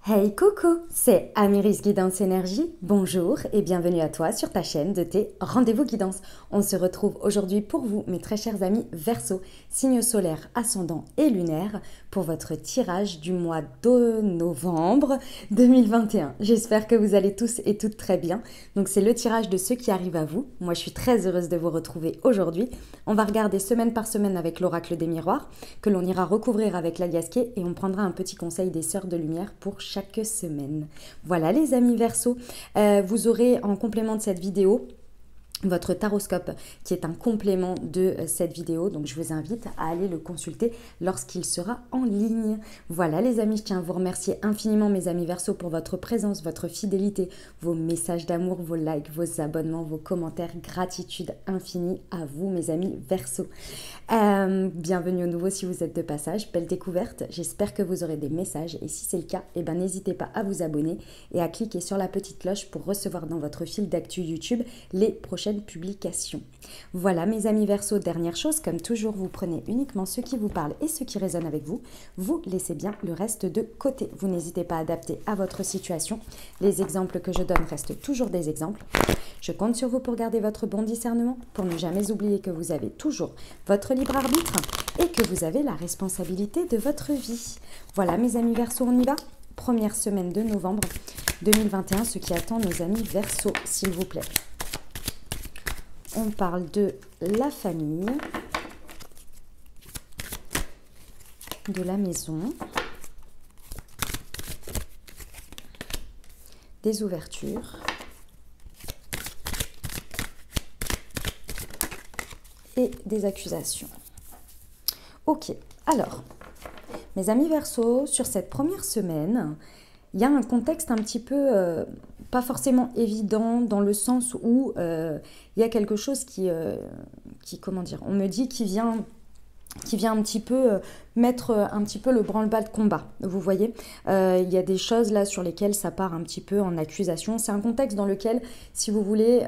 Hey coucou, c'est Amiris Guidance Énergie. Bonjour et bienvenue à toi sur ta chaîne de tes rendez-vous guidance. On se retrouve aujourd'hui pour vous, mes très chers amis Verseau, signe solaire, ascendant et lunaire, pour votre tirage du mois de novembre 2021. J'espère que vous allez tous et toutes très bien. Donc c'est le tirage de ceux qui arrivent à vous. Moi je suis très heureuse de vous retrouver aujourd'hui. On va regarder semaine par semaine avec l'oracle des miroirs, que l'on ira recouvrir avec l'aliasqué et on prendra un petit conseil des sœurs de lumière pour chaque semaine. Voilà les amis Verseau, vous aurez en complément de cette vidéo votre taroscope qui est un complément de cette vidéo, donc je vous invite à aller le consulter lorsqu'il sera en ligne. Voilà les amis, je tiens à vous remercier infiniment mes amis Verseau pour votre présence, votre fidélité, vos messages d'amour, vos likes, vos abonnements, vos commentaires, gratitude infinie à vous mes amis Verseau. Bienvenue au nouveau si vous êtes de passage, belle découverte, j'espère que vous aurez des messages et si c'est le cas, eh ben, n'hésitez pas à vous abonner et à cliquer sur la petite cloche pour recevoir dans votre fil d'actu YouTube les prochaines publications. Voilà mes amis Verseau, dernière chose, comme toujours vous prenez uniquement ce qui vous parle et ce qui résonne avec vous, vous laissez bien le reste de côté. Vous n'hésitez pas à adapter à votre situation. Les exemples que je donne restent toujours des exemples. Je compte sur vous pour garder votre bon discernement, pour ne jamais oublier que vous avez toujours votre libre arbitre et que vous avez la responsabilité de votre vie. Voilà mes amis Verseau, on y va. Première semaine de novembre 2021, ce qui attend nos amis Verseau, s'il vous plaît. On parle de la famille, de la maison, des ouvertures et des accusations. Ok, alors, mes amis Verseau, sur cette première semaine, il y a un contexte un petit peu pas forcément évident dans le sens où il y a quelque chose comment dire, on me dit qui vient un petit peu mettre un petit peu le branle-bas de combat, vous voyez. Il y a des choses là sur lesquelles ça part un petit peu en accusation. C'est un contexte dans lequel, si vous voulez,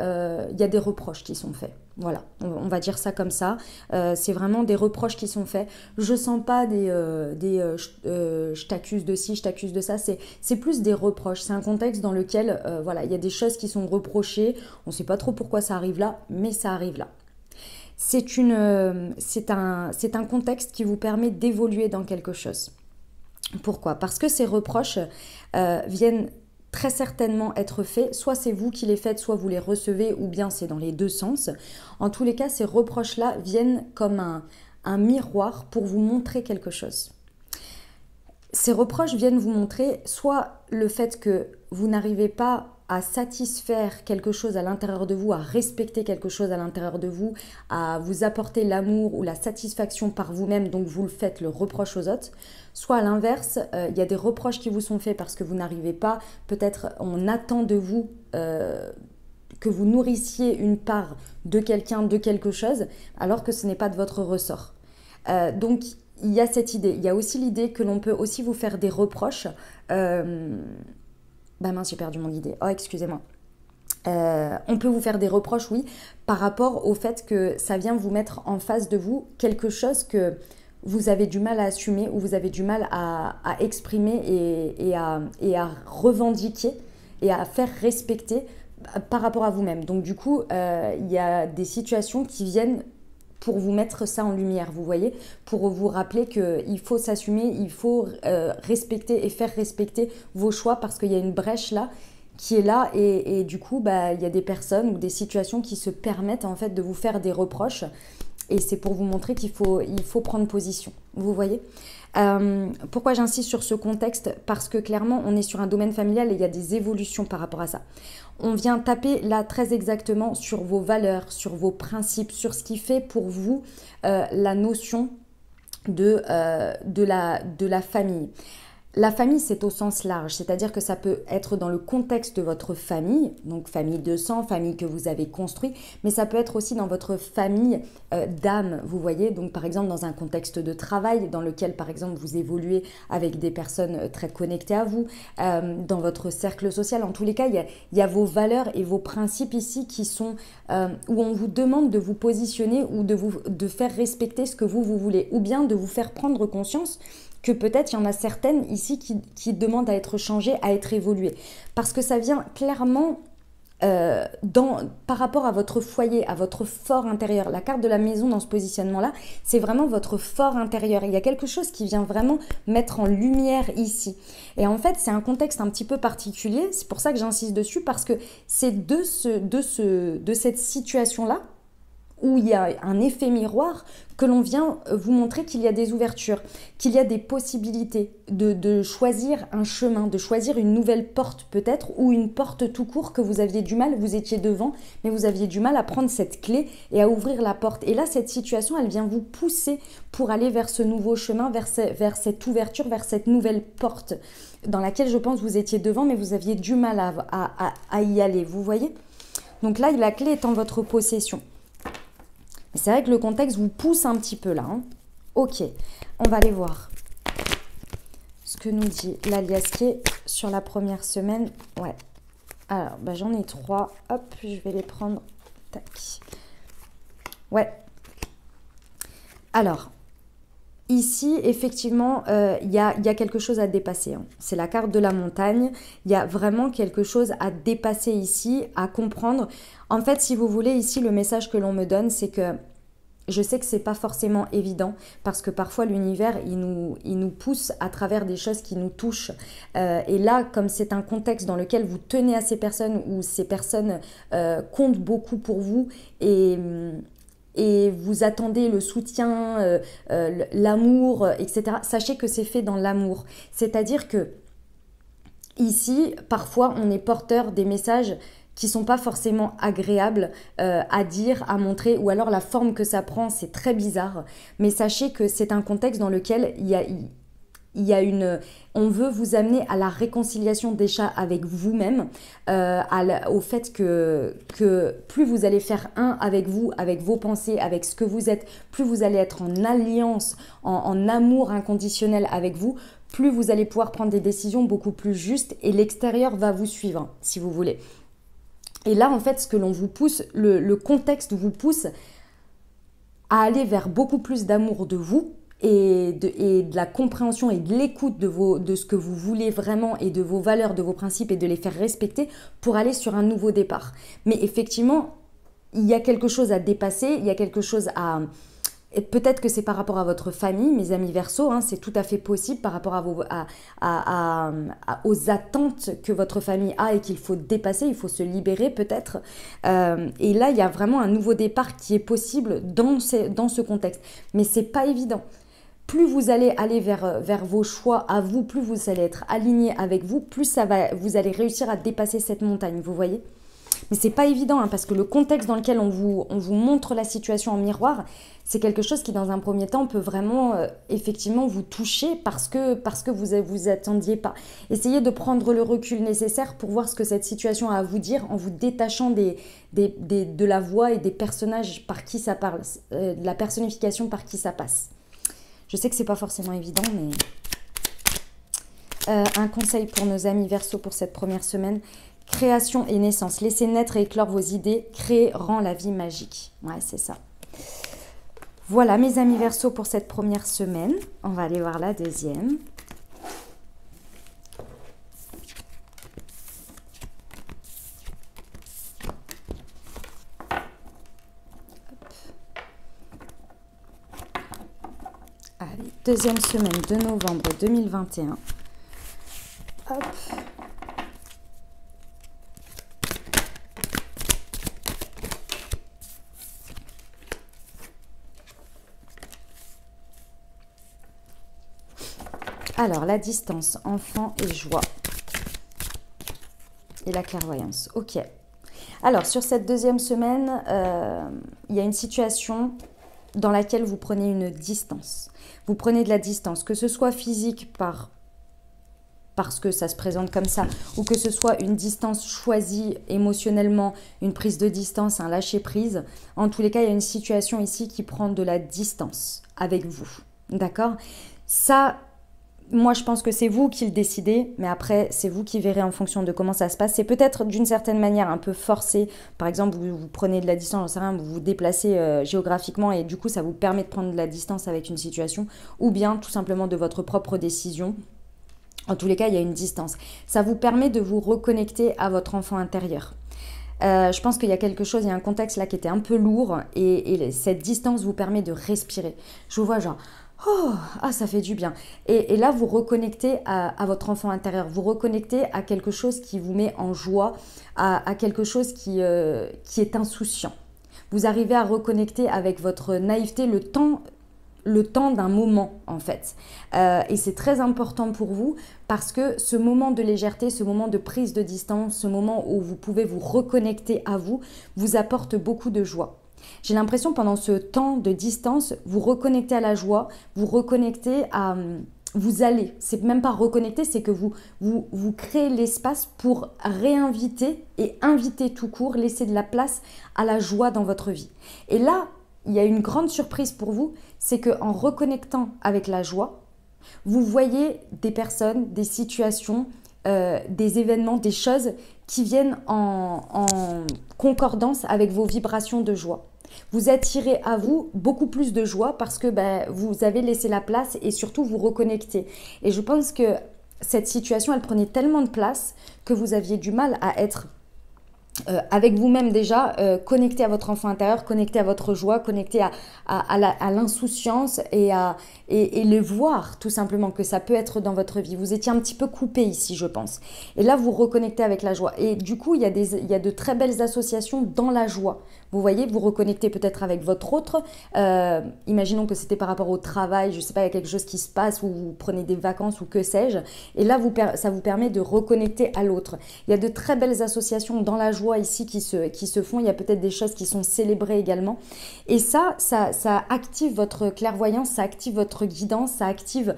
il y a des reproches qui sont faits. Voilà, on va dire ça comme ça. C'est vraiment des reproches qui sont faits. Je sens pas je t'accuse de ci, je t'accuse de ça. C'est plus des reproches. C'est un contexte dans lequel, voilà, il y a des choses qui sont reprochées. On ne sait pas trop pourquoi ça arrive là, mais ça arrive là. C'est un contexte qui vous permet d'évoluer dans quelque chose. Pourquoi? Parce que ces reproches viennent très certainement être faits, soit c'est vous qui les faites, soit vous les recevez, ou bien c'est dans les deux sens. En tous les cas, ces reproches-là viennent comme un miroir pour vous montrer quelque chose. Ces reproches viennent vous montrer soit le fait que vous n'arrivez pas à satisfaire quelque chose à l'intérieur de vous, à respecter quelque chose à l'intérieur de vous, à vous apporter l'amour ou la satisfaction par vous-même, donc vous le faites le reproche aux autres. Soit à l'inverse, il y a des reproches qui vous sont faits parce que vous n'arrivez pas, peut-être on attend de vous que vous nourrissiez une part de quelqu'un, de quelque chose, alors que ce n'est pas de votre ressort. Donc il y a cette idée, il y a aussi l'idée que l'on peut aussi vous faire des reproches. Bah mince, j'ai perdu mon idée. Oh, excusez-moi. On peut vous faire des reproches, oui, par rapport au fait que ça vient vous mettre en face de vous quelque chose que vous avez du mal à assumer ou vous avez du mal à exprimer et à revendiquer et à faire respecter par rapport à vous-même. Donc du coup, il y a des situations qui viennent pour vous mettre ça en lumière, vous voyez, pour vous rappeler qu'il faut s'assumer, il faut respecter et faire respecter vos choix parce qu'il y a une brèche là qui est là et du coup, bah, il y a des personnes ou des situations qui se permettent en fait de vous faire des reproches et c'est pour vous montrer qu'il faut prendre position, vous voyez. Pourquoi j'insiste sur ce contexte? Parce que clairement, on est sur un domaine familial et il y a des évolutions par rapport à ça. On vient taper là très exactement sur vos valeurs, sur vos principes, sur ce qui fait pour vous la notion de la famille. La famille, c'est au sens large, c'est-à-dire que ça peut être dans le contexte de votre famille, donc famille de sang, famille que vous avez construite, mais ça peut être aussi dans votre famille d'âme, vous voyez, donc par exemple dans un contexte de travail dans lequel par exemple vous évoluez avec des personnes très connectées à vous, dans votre cercle social, en tous les cas, il y a vos valeurs et vos principes ici qui sont où on vous demande de vous positionner ou de faire respecter ce que vous voulez, ou bien de vous faire prendre conscience que peut-être il y en a certaines ici qui demandent à être changées, à être évoluées. Parce que ça vient clairement par rapport à votre foyer, à votre fort intérieur. La carte de la maison dans ce positionnement-là, c'est vraiment votre fort intérieur. Il y a quelque chose qui vient vraiment mettre en lumière ici. Et en fait, c'est un contexte un petit peu particulier. C'est pour ça que j'insiste dessus, parce que c'est de cette situation-là où il y a un effet miroir que l'on vient vous montrer qu'il y a des ouvertures, qu'il y a des possibilités de choisir un chemin, de choisir une nouvelle porte peut-être, ou une porte tout court que vous aviez du mal, vous étiez devant, mais vous aviez du mal à prendre cette clé et à ouvrir la porte. Et là, cette situation, elle vient vous pousser pour aller vers ce nouveau chemin, vers cette ouverture, vers cette nouvelle porte dans laquelle je pense vous étiez devant, mais vous aviez du mal à y aller, vous voyez? Donc là, la clé est en votre possession. C'est vrai que le contexte vous pousse un petit peu là. Hein. Ok, on va aller voir ce que nous dit l'aliasqué sur la première semaine. Ouais, alors j'en ai 3. Hop, je vais les prendre. Tac. Ouais. Alors, ici, effectivement, il y a quelque chose à dépasser. Hein. C'est la carte de la montagne. Il y a vraiment quelque chose à dépasser ici, à comprendre. En fait, si vous voulez, ici, le message que l'on me donne, c'est que je sais que c'est pas forcément évident parce que parfois l'univers, il nous pousse à travers des choses qui nous touchent. Et là, comme c'est un contexte dans lequel vous tenez à ces personnes, où ces personnes comptent beaucoup pour vous et vous attendez le soutien, l'amour, etc. Sachez que c'est fait dans l'amour. C'est-à-dire que ici, parfois, on est porteur des messages qui sont pas forcément agréables à dire, à montrer, ou alors la forme que ça prend, c'est très bizarre. Mais sachez que c'est un contexte dans lequel il y a on veut vous amener à la réconciliation déjà avec vous-même, au fait que plus vous allez faire un avec vous, avec vos pensées, avec ce que vous êtes, plus vous allez être en alliance, en amour inconditionnel avec vous, plus vous allez pouvoir prendre des décisions beaucoup plus justes et l'extérieur va vous suivre, si vous voulez. Et là, en fait, ce que l'on vous pousse, le contexte vous pousse à aller vers beaucoup plus d'amour de vous et de la compréhension et de l'écoute de ce que vous voulez vraiment et de vos valeurs, de vos principes et de les faire respecter pour aller sur un nouveau départ. Mais effectivement, il y a quelque chose à dépasser, il y a quelque chose à... Et peut-être que c'est par rapport à votre famille, mes amis Verseau, hein, c'est tout à fait possible par rapport aux attentes que votre famille a et qu'il faut dépasser, il faut se libérer peut-être. Et là, il y a vraiment un nouveau départ qui est possible dans ce contexte. Mais c'est pas évident. Plus vous allez aller vers vos choix à vous, plus vous allez être aligné avec vous, plus vous allez réussir à dépasser cette montagne, vous voyez ? Mais c'est pas évident hein, parce que le contexte dans lequel on vous montre la situation en miroir, c'est quelque chose qui dans un premier temps peut vraiment effectivement vous toucher parce que vous attendiez pas. Essayez de prendre le recul nécessaire pour voir ce que cette situation a à vous dire en vous détachant de la voix et des personnages par qui ça parle, de la personnification par qui ça passe. Je sais que c'est pas forcément évident, mais un conseil pour nos amis Verseau pour cette première semaine. Création et naissance. Laissez naître et éclore vos idées. Créer rend la vie magique. Ouais, c'est ça. Voilà, mes amis Verseau pour cette première semaine. On va aller voir la deuxième. Allez, deuxième semaine de novembre 2021. Hop. Alors, la distance, enfant et joie. Et la clairvoyance. Ok. Alors, sur cette deuxième semaine, il y a une situation dans laquelle vous prenez une distance. Vous prenez de la distance, que ce soit physique parce que ça se présente comme ça, ou que ce soit une distance choisie émotionnellement, une prise de distance, un lâcher-prise. En tous les cas, il y a une situation ici qui prend de la distance avec vous. D'accord ? Ça... moi, je pense que c'est vous qui le décidez, mais après, c'est vous qui verrez en fonction de comment ça se passe. C'est peut-être d'une certaine manière un peu forcé. Par exemple, vous prenez de la distance, j'en sais rien, vous vous déplacez géographiquement et du coup, ça vous permet de prendre de la distance avec une situation, ou bien tout simplement de votre propre décision. En tous les cas, il y a une distance. Ça vous permet de vous reconnecter à votre enfant intérieur. Je pense qu'il y a quelque chose, il y a un contexte là qui était un peu lourd et cette distance vous permet de respirer. Je vous vois genre... Oh, ah, ça fait du bien. Et là, vous reconnectez à votre enfant intérieur. Vous reconnectez à quelque chose qui vous met en joie, à quelque chose qui est insouciant. Vous arrivez à reconnecter avec votre naïveté le temps d'un moment, en fait. Et c'est très important pour vous parce que ce moment de légèreté, ce moment de prise de distance, ce moment où vous pouvez vous reconnecter à vous, vous apporte beaucoup de joie. J'ai l'impression pendant ce temps de distance, vous reconnectez à la joie, vous reconnectez à... Vous allez, c'est même pas reconnecter, c'est que vous créez l'espace pour réinviter et inviter tout court, laisser de la place à la joie dans votre vie. Et là, il y a une grande surprise pour vous, c'est qu'en reconnectant avec la joie, vous voyez des personnes, des situations, des événements, des choses qui viennent en concordance avec vos vibrations de joie. Vous attirez à vous beaucoup plus de joie parce que vous avez laissé la place et surtout vous reconnectez. Et je pense que cette situation, elle prenait tellement de place que vous aviez du mal à être avec vous-même déjà, connecté à votre enfant intérieur, connecté à votre joie, connecté à l'insouciance et le voir tout simplement que ça peut être dans votre vie. Vous étiez un petit peu coupé ici, je pense. Et là, vous reconnectez avec la joie. Et du coup, il y a de très belles associations dans la joie. Vous voyez, vous reconnectez peut-être avec votre autre. Imaginons que c'était par rapport au travail, je ne sais pas, il y a quelque chose qui se passe ou vous prenez des vacances ou que sais-je. Et là, ça vous permet de reconnecter à l'autre. Il y a de très belles associations dans la joie ici qui se font. Il y a peut-être des choses qui sont célébrées également. Et ça active votre clairvoyance, ça active votre guidance, ça active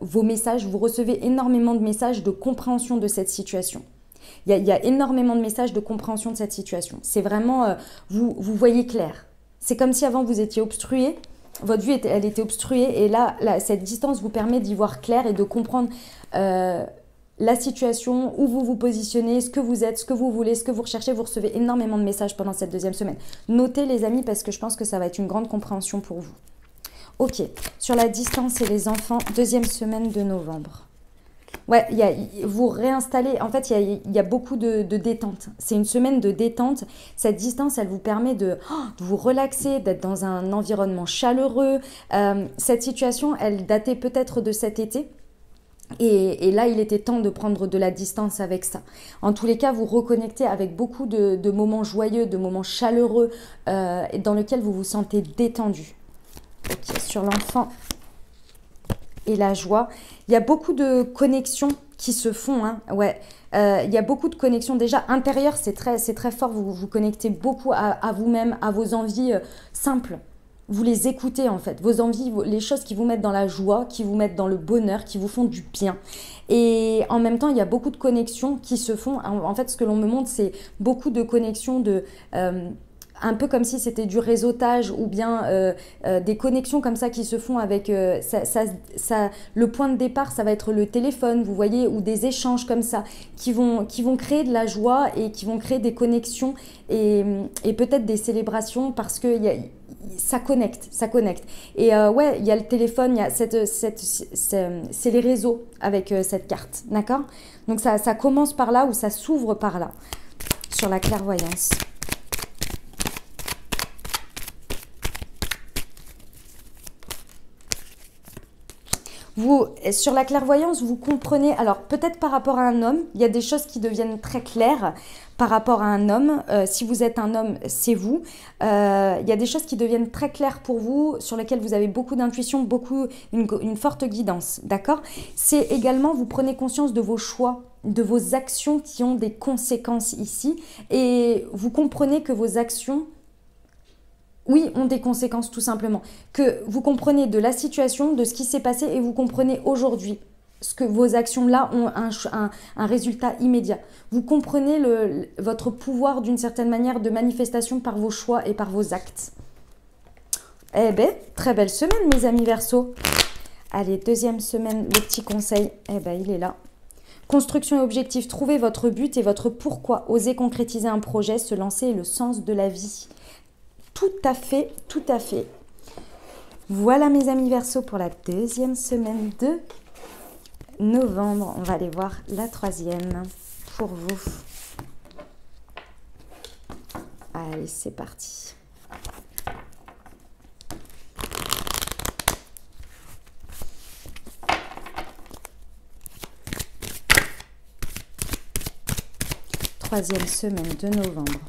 vos messages. Vous recevez énormément de messages de compréhension de cette situation. Il y a énormément de messages de compréhension de cette situation. C'est vraiment, vous voyez clair. C'est comme si avant vous étiez obstrué, votre vue elle était obstruée et là, cette distance vous permet d'y voir clair et de comprendre la situation, où vous vous positionnez, ce que vous êtes, ce que vous voulez, ce que vous recherchez. Vous recevez énormément de messages pendant cette deuxième semaine. Notez les amis parce que je pense que ça va être une grande compréhension pour vous. Ok, sur la distance et les enfants, deuxième semaine de novembre. Ouais, vous réinstallez, en fait, il y a beaucoup de détente. C'est une semaine de détente. Cette distance, elle vous permet de vous relaxer, d'être dans un environnement chaleureux. Cette situation, elle datait peut-être de cet été. Et là, il était temps de prendre de la distance avec ça. En tous les cas, vous reconnectez avec beaucoup de moments joyeux, de moments chaleureux, dans lesquels vous vous sentez détendu. Ok, sur l'enfant et la joie. Il y a beaucoup de connexions qui se font. Hein. Ouais. Il y a beaucoup de connexions. Déjà, intérieures, c'est très fort. Vous vous connectez beaucoup à vous-même, à vos envies simples. Vous les écoutez en fait. Vos envies, les choses qui vous mettent dans la joie, qui vous mettent dans le bonheur, qui vous font du bien. Et en même temps, il y a beaucoup de connexions qui se font. En fait, ce que l'on me montre, c'est beaucoup de connexions un peu comme si c'était du réseautage ou bien des connexions comme ça qui se font avec le point de départ, ça va être le téléphone, vous voyez, ou des échanges comme ça qui vont créer de la joie et qui vont créer des connexions et peut-être des célébrations parce que ça connecte. Et ouais, il y a le téléphone, il y a c'est les réseaux avec cette carte, d'accord? Donc ça commence par là ou ça s'ouvre par là sur la clairvoyance. Sur la clairvoyance, vous comprenez, alors peut-être par rapport à un homme, il y a des choses qui deviennent très claires par rapport à un homme. Si vous êtes un homme, c'est vous. Il y a des choses qui deviennent très claires pour vous, sur lesquelles vous avez beaucoup d'intuition, une forte guidance, d'accord? C'est également, vous prenez conscience de vos choix, de vos actions qui ont des conséquences ici, et vous comprenez que vos actions, oui, ont des conséquences tout simplement. Que vous comprenez de la situation, de ce qui s'est passé et vous comprenez aujourd'hui ce que vos actions-là ont un résultat immédiat. Vous comprenez votre pouvoir d'une certaine manière de manifestation par vos choix et par vos actes. Eh bien, très belle semaine mes amis Verseau. Allez, deuxième semaine, le petit conseil, eh ben, il est là. Construction et objectif, trouvez votre but et votre pourquoi. Osez concrétiser un projet, se lancer et le sens de la vie. Tout à fait, tout à fait. Voilà mes amis Verseau pour la deuxième semaine de novembre. On va aller voir la troisième pour vous. Allez, c'est parti. Troisième semaine de novembre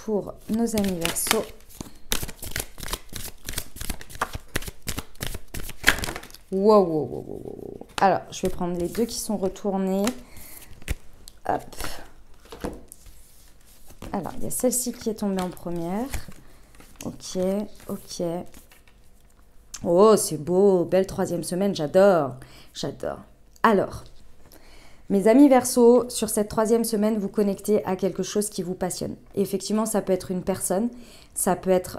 pour nos amis Verseau. Wow, wow, wow, wow, wow. Alors, je vais prendre les deux qui sont retournés. Hop. Alors, il y a celle-ci qui est tombée en première. Ok, ok. Oh, c'est beau. Belle troisième semaine, j'adore. J'adore. Alors, mes amis Verseau, sur cette troisième semaine, vous connectez à quelque chose qui vous passionne. Et effectivement, ça peut être une personne, ça peut être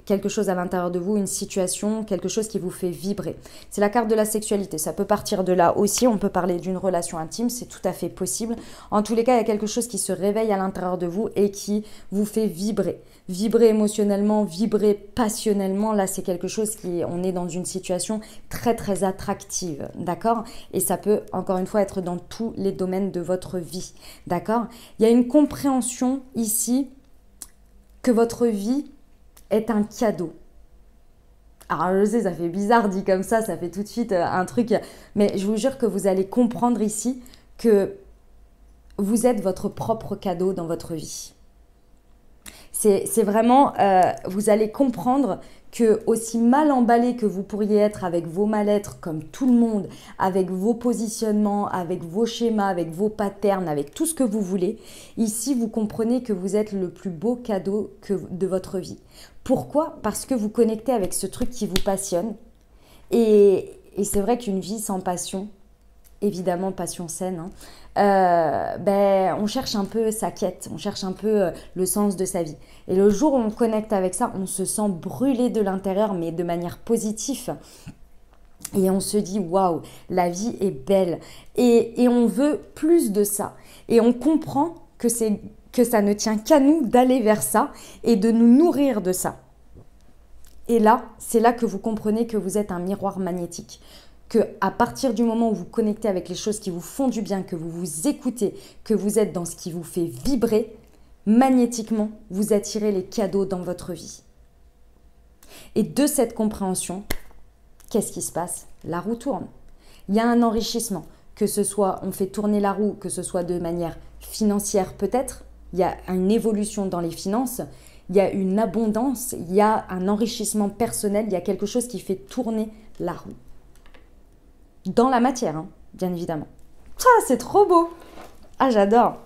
quelque chose à l'intérieur de vous, une situation, quelque chose qui vous fait vibrer. C'est la carte de la sexualité. Ça peut partir de là aussi. On peut parler d'une relation intime, c'est tout à fait possible. En tous les cas, il y a quelque chose qui se réveille à l'intérieur de vous et qui vous fait vibrer. Vibrer émotionnellement, vibrer passionnellement. Là, c'est quelque chose on est dans une situation très, très attractive. D'accord? Et ça peut, encore une fois, être dans tous les domaines de votre vie. D'accord? Il y a une compréhension ici que votre vie est un cadeau. Alors je sais, ça fait bizarre dit comme ça fait tout de suite un truc, mais je vous jure que vous allez comprendre ici que vous êtes votre propre cadeau dans votre vie. C'est vraiment, vous allez comprendre que aussi mal emballé que vous pourriez être avec vos mal-être comme tout le monde, avec vos positionnements, avec vos schémas, avec vos patterns, avec tout ce que vous voulez, ici vous comprenez que vous êtes le plus beau cadeau de votre vie. Pourquoi? Parce que vous connectez avec ce truc qui vous passionne. Et c'est vrai qu'une vie sans passion, évidemment passion saine, on cherche un peu sa quête, on cherche un peu le sens de sa vie. Et le jour où on connecte avec ça, on se sent brûlé de l'intérieur, mais de manière positive. Et on se dit, waouh, la vie est belle. Et on veut plus de ça. Et on comprend que ça ne tient qu'à nous d'aller vers ça et de nous nourrir de ça. Et là, c'est là que vous comprenez que vous êtes un miroir magnétique. Qu'à partir du moment où vous connectez avec les choses qui vous font du bien, que vous vous écoutez, que vous êtes dans ce qui vous fait vibrer, magnétiquement, vous attirez les cadeaux dans votre vie. Et de cette compréhension, qu'est-ce qui se passe? La roue tourne. Il y a un enrichissement. Que ce soit, on fait tourner la roue, que ce soit de manière financière peut-être, il y a une évolution dans les finances, il y a une abondance, il y a un enrichissement personnel, il y a quelque chose qui fait tourner la roue. Dans la matière, hein, bien évidemment. Ah, c'est trop beau! Ah, j'adore!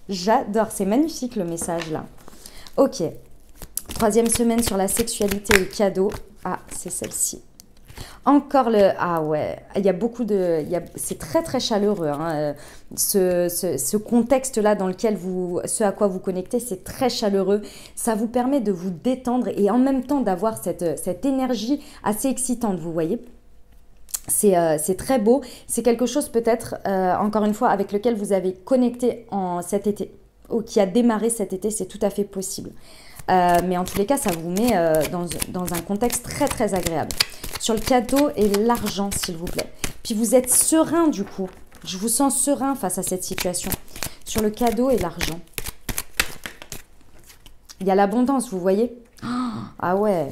J'adore, c'est magnifique le message là. Ok, troisième semaine sur la sexualité et cadeaux. Ah, c'est celle-ci. Encore le... Ah ouais, il y a beaucoup de... C'est très très chaleureux. Hein. Ce contexte-là dans lequel ce à quoi vous connectez, c'est très chaleureux. Ça vous permet de vous détendre et en même temps d'avoir cette énergie assez excitante, vous voyez. C'est très beau. C'est quelque chose peut-être, encore une fois, avec lequel vous avez connecté cet été, ou qui a démarré cet été, c'est tout à fait possible. Mais en tous les cas, ça vous met dans un contexte très très agréable. Sur le cadeau et l'argent, s'il vous plaît. Puis vous êtes serein du coup. Je vous sens serein face à cette situation. Sur le cadeau et l'argent. Il y a l'abondance, vous voyez? Ah ouais.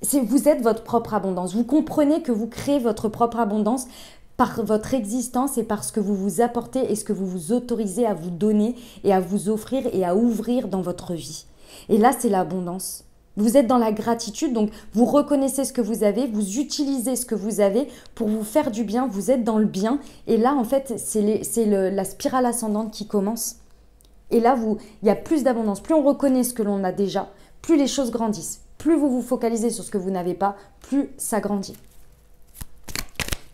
Vous êtes votre propre abondance. Vous comprenez que vous créez votre propre abondance par votre existence et par ce que vous vous apportez et ce que vous vous autorisez à vous donner et à vous offrir et à ouvrir dans votre vie. Et là, c'est l'abondance. Vous êtes dans la gratitude, donc vous reconnaissez ce que vous avez, vous utilisez ce que vous avez pour vous faire du bien, vous êtes dans le bien. Et là, en fait, c'est la spirale ascendante qui commence. Et là, il y a plus d'abondance. Plus on reconnaît ce que l'on a déjà, plus les choses grandissent. Plus vous vous focalisez sur ce que vous n'avez pas, plus ça grandit.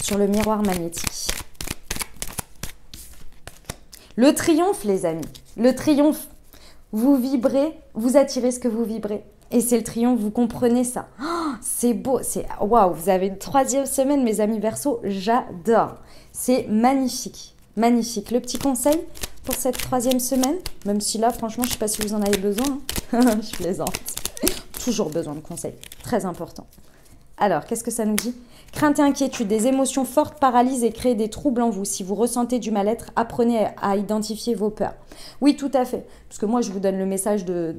Sur le miroir magnétique. Le triomphe, les amis. Le triomphe. Vous vibrez, vous attirez ce que vous vibrez. Et c'est le triomphe, vous comprenez ça. Oh, C'est beau, c'est waouh, vous avez une troisième semaine, mes amis Verseau, j'adore. C'est magnifique, magnifique. Le petit conseil pour cette troisième semaine, même si là, franchement, je ne sais pas si vous en avez besoin. Hein. Je plaisante. Toujours besoin de conseils, très important. Alors, qu'est-ce que ça nous dit? Crainte et inquiétude, des émotions fortes paralysent et créent des troubles en vous. Si vous ressentez du mal-être, apprenez à identifier vos peurs. Oui, tout à fait. Parce que moi, je vous donne le message de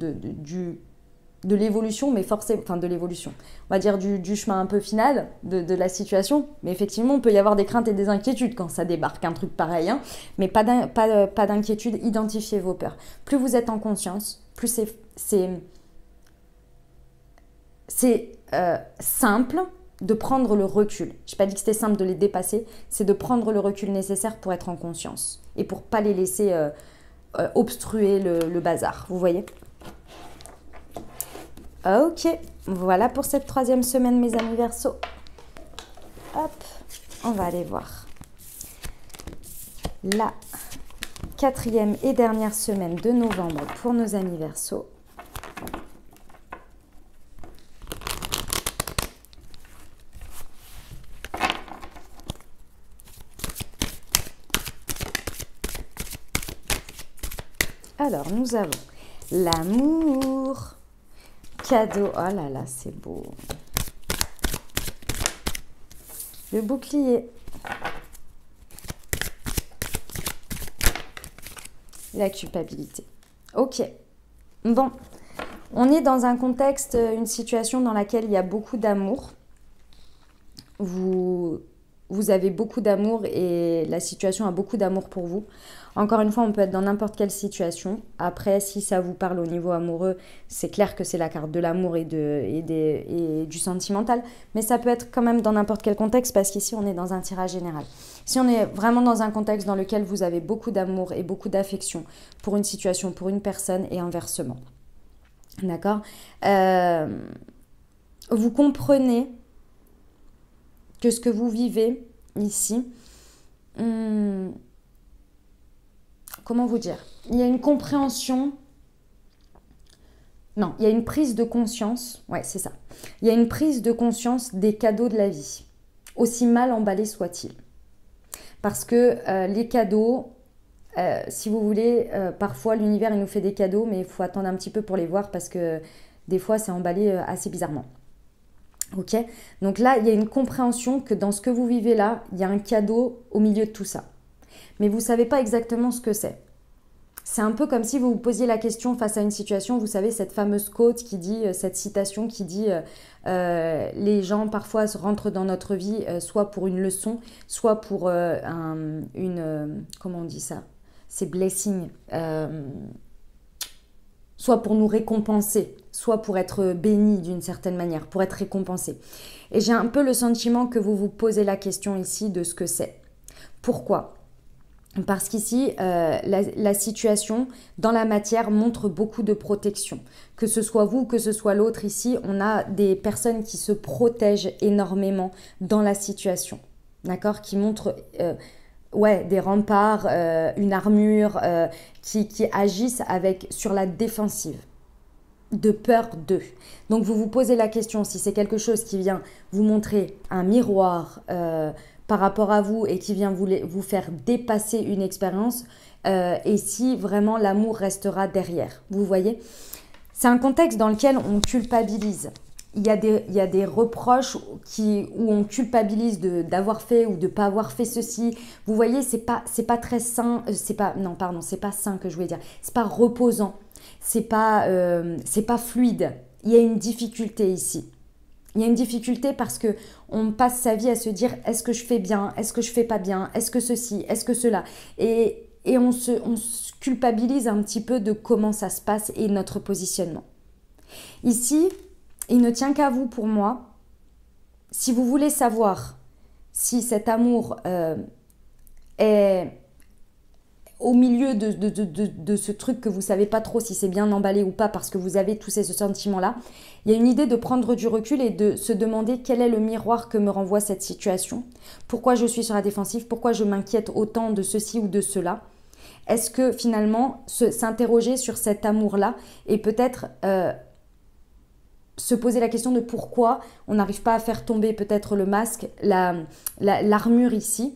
l'évolution, mais forcément, enfin de l'évolution, on va dire du chemin un peu final de la situation. Mais effectivement, on peut y avoir des craintes et des inquiétudes quand ça débarque, un truc pareil. Hein. Mais pas d'inquiétude, identifiez vos peurs. Plus vous êtes en conscience, plus c'est simple de prendre le recul. Je n'ai pas dit que c'était simple de les dépasser, c'est de prendre le recul nécessaire pour être en conscience et pour ne pas les laisser obstruer le bazar. Vous voyez? Ok, voilà pour cette troisième semaine, mes amis Verseau. Hop, on va aller voir la quatrième et dernière semaine de novembre pour nos amis Verseau. Alors, nous avons l'amour, cadeau, oh là là, c'est beau. Le bouclier. La culpabilité. Ok. Bon, on est dans un contexte, une situation dans laquelle il y a beaucoup d'amour. Vous avez beaucoup d'amour et la situation a beaucoup d'amour pour vous. Encore une fois, on peut être dans n'importe quelle situation. Après, si ça vous parle au niveau amoureux, c'est clair que c'est la carte de l'amour et du sentimental. Mais ça peut être quand même dans n'importe quel contexte parce qu'ici, on est dans un tirage général. Si on est vraiment dans un contexte dans lequel vous avez beaucoup d'amour et beaucoup d'affection pour une situation, pour une personne et inversement. D'accord ? Vous comprenez que ce que vous vivez ici, comment vous dire? Il y a une compréhension, non, il y a une prise de conscience, ouais, c'est ça. Il y a une prise de conscience des cadeaux de la vie, aussi mal emballés soient-ils. Parce que les cadeaux, si vous voulez, parfois l'univers il nous fait des cadeaux, mais il faut attendre un petit peu pour les voir parce que des fois c'est emballé assez bizarrement. Ok, donc là, il y a une compréhension que dans ce que vous vivez là, il y a un cadeau au milieu de tout ça. Mais vous ne savez pas exactement ce que c'est. C'est un peu comme si vous vous posiez la question face à une situation, vous savez, cette fameuse quote qui dit, cette citation qui dit les gens parfois rentrent dans notre vie soit pour une leçon, soit pour comment on dit ça? C'est blessing. Soit pour nous récompenser, soit pour être béni d'une certaine manière, pour être récompensé. Et j'ai un peu le sentiment que vous vous posez la question ici de ce que c'est. Pourquoi ? Parce qu'ici, la situation dans la matière montre beaucoup de protection. Que ce soit vous, que ce soit l'autre ici, on a des personnes qui se protègent énormément dans la situation. D'accord ? Qui montrent... ouais, des remparts, une armure qui agissent sur la défensive, de peur d'eux. Donc vous vous posez la question si c'est quelque chose qui vient vous montrer un miroir par rapport à vous et qui vient vous faire dépasser une expérience et si vraiment l'amour restera derrière. Vous voyez ? C'est un contexte dans lequel on culpabilise. Il y a des reproches où on culpabilise d'avoir fait ou de ne pas avoir fait ceci. Vous voyez, c'est pas très sain. C'est pas sain que je voulais dire. C'est pas reposant. C'est pas fluide. Il y a une difficulté ici. Il y a une difficulté parce que on passe sa vie à se dire est-ce que je fais bien, est-ce que je fais pas bien, est-ce que ceci, est-ce que cela. Et on se culpabilise un petit peu de comment ça se passe et notre positionnement. Ici, il ne tient qu'à vous pour moi. Si vous voulez savoir si cet amour est au milieu de ce truc que vous ne savez pas trop si c'est bien emballé ou pas parce que vous avez tous ces sentiments-là, il y a une idée de prendre du recul et de se demander quel est le miroir que me renvoie cette situation. Pourquoi je suis sur la défensive? Pourquoi je m'inquiète autant de ceci ou de cela? Est-ce que finalement, s'interroger sur cet amour-là et peut-être... se poser la question de pourquoi on n'arrive pas à faire tomber peut-être le masque, l'armure ici.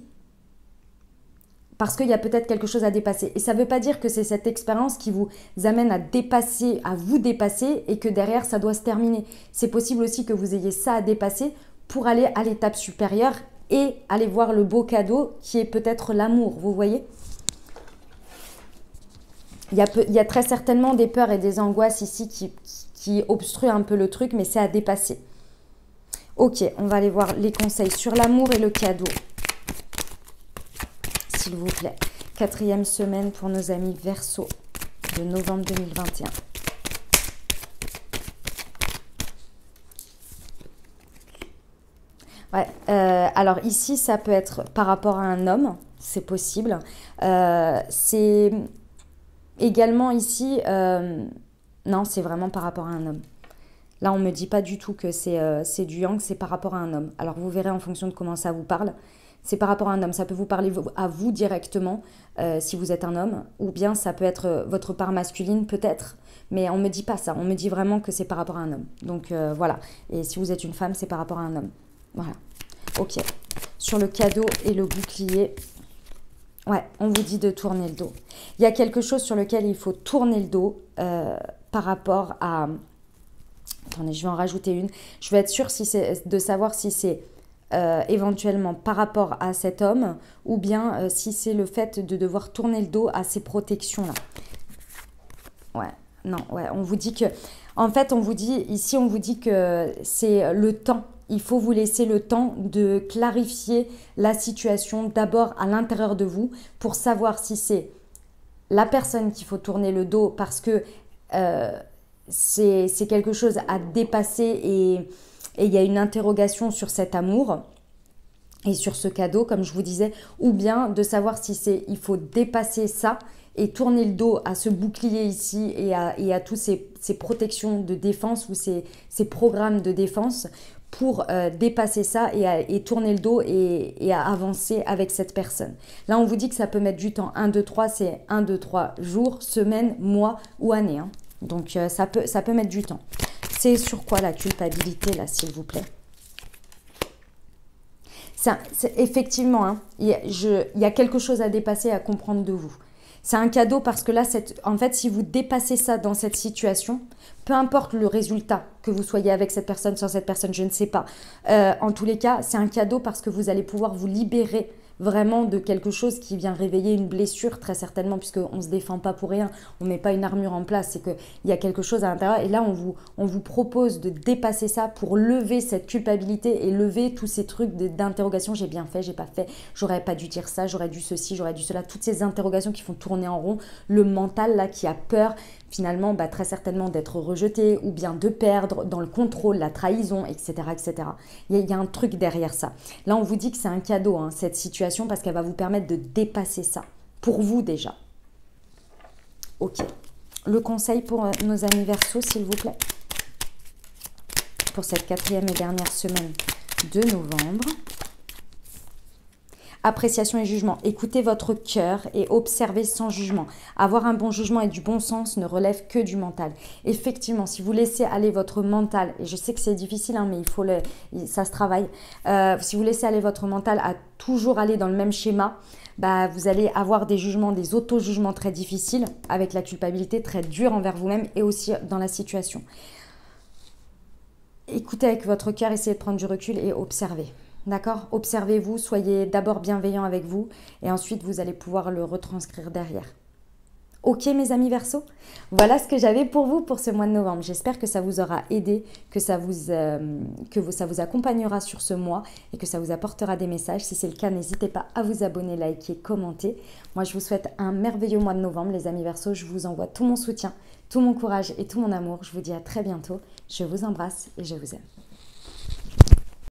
Parce qu'il y a peut-être quelque chose à dépasser. Et ça ne veut pas dire que c'est cette expérience qui vous amène à dépasser, à vous dépasser et que derrière, ça doit se terminer. C'est possible aussi que vous ayez ça à dépasser pour aller à l'étape supérieure et aller voir le beau cadeau qui est peut-être l'amour, vous voyez ? Il y a très certainement des peurs et des angoisses ici qui obstruent un peu le truc, mais c'est à dépasser. Ok, on va aller voir les conseils sur l'amour et le cadeau. S'il vous plaît. 4e semaine pour nos amis Verseau de novembre 2021. Ouais, alors ici, ça peut être par rapport à un homme, c'est possible. C'est également ici, non, c'est vraiment par rapport à un homme. Là, on ne me dit pas du tout que c'est du yang, c'est par rapport à un homme. Alors, vous verrez en fonction de comment ça vous parle. C'est par rapport à un homme. Ça peut vous parler à vous directement, si vous êtes un homme. Ou bien ça peut être votre part masculine, peut-être. Mais on ne me dit pas ça. On me dit vraiment que c'est par rapport à un homme. Donc, voilà. Et si vous êtes une femme, c'est par rapport à un homme. Voilà. Ok. Sur le cadeau et le bouclier, ouais, on vous dit de tourner le dos. Il y a quelque chose sur lequel il faut tourner le dos par rapport à... Attendez, je vais en rajouter une. Je vais être sûre de savoir si c'est éventuellement par rapport à cet homme ou bien si c'est le fait de devoir tourner le dos à ces protections-là. Ouais, non, ouais, on vous dit que... En fait, on vous dit, ici, on vous dit que c'est le temps. Il faut vous laisser le temps de clarifier la situation d'abord à l'intérieur de vous pour savoir si c'est la personne qu'il faut tourner le dos parce que c'est quelque chose à dépasser et il y a une interrogation sur cet amour et sur ce cadeau, comme je vous disais, ou bien de savoir si il faut dépasser ça et tourner le dos à ce bouclier ici et à tous ces protections de défense ou ces programmes de défense pour dépasser ça et tourner le dos et à avancer avec cette personne. Là, on vous dit que ça peut mettre du temps. 1, 2, 3, c'est 1, 2, 3 jours, semaines, mois ou années. Hein. Donc, ça peut mettre du temps. C'est sur quoi la culpabilité, là, s'il vous plaît? Effectivement, hein, il y a quelque chose à dépasser, à comprendre de vous. C'est un cadeau parce que là, en fait, si vous dépassez ça dans cette situation, peu importe le résultat, que vous soyez avec cette personne, sans cette personne, je ne sais pas. En tous les cas, c'est un cadeau parce que vous allez pouvoir vous libérer vraiment de quelque chose qui vient réveiller une blessure, très certainement, puisqu'on ne se défend pas pour rien, on ne met pas une armure en place, c'est qu'il y a quelque chose à l'intérieur. Et là, on vous propose de dépasser ça pour lever cette culpabilité et lever tous ces trucs d'interrogation. J'ai bien fait, j'ai pas fait, j'aurais pas dû dire ça, j'aurais dû ceci, j'aurais dû cela. Toutes ces interrogations qui font tourner en rond, le mental là qui a peur finalement très certainement d'être rejeté ou bien de perdre dans le contrôle, la trahison, etc. etc. Il y a un truc derrière ça. Là, on vous dit que c'est un cadeau, hein, cette situation, parce qu'elle va vous permettre de dépasser ça. Pour vous déjà. Ok. Le conseil pour nos amis Verseaux, s'il vous plaît. Pour cette 4e et dernière semaine de novembre. Appréciation et jugement. Écoutez votre cœur et observez sans jugement. Avoir un bon jugement et du bon sens ne relève que du mental. Effectivement, si vous laissez aller votre mental, et je sais que c'est difficile, hein, mais ça se travaille. Si vous laissez aller votre mental à toujours aller dans le même schéma, vous allez avoir des jugements, des auto-jugements très difficiles, avec la culpabilité très dure envers vous-même et aussi dans la situation. Écoutez avec votre cœur, essayez de prendre du recul et observez. D'accord? Observez-vous, soyez d'abord bienveillant avec vous et ensuite vous allez pouvoir le retranscrire derrière. Ok mes amis Verseaux? Voilà ce que j'avais pour vous pour ce mois de novembre. J'espère que ça vous aura aidé, que ça vous accompagnera sur ce mois et que ça vous apportera des messages. Si c'est le cas, n'hésitez pas à vous abonner, liker, commenter. Moi, je vous souhaite un merveilleux mois de novembre, les amis Verseaux. Je vous envoie tout mon soutien, tout mon courage et tout mon amour. Je vous dis à très bientôt. Je vous embrasse et je vous aime.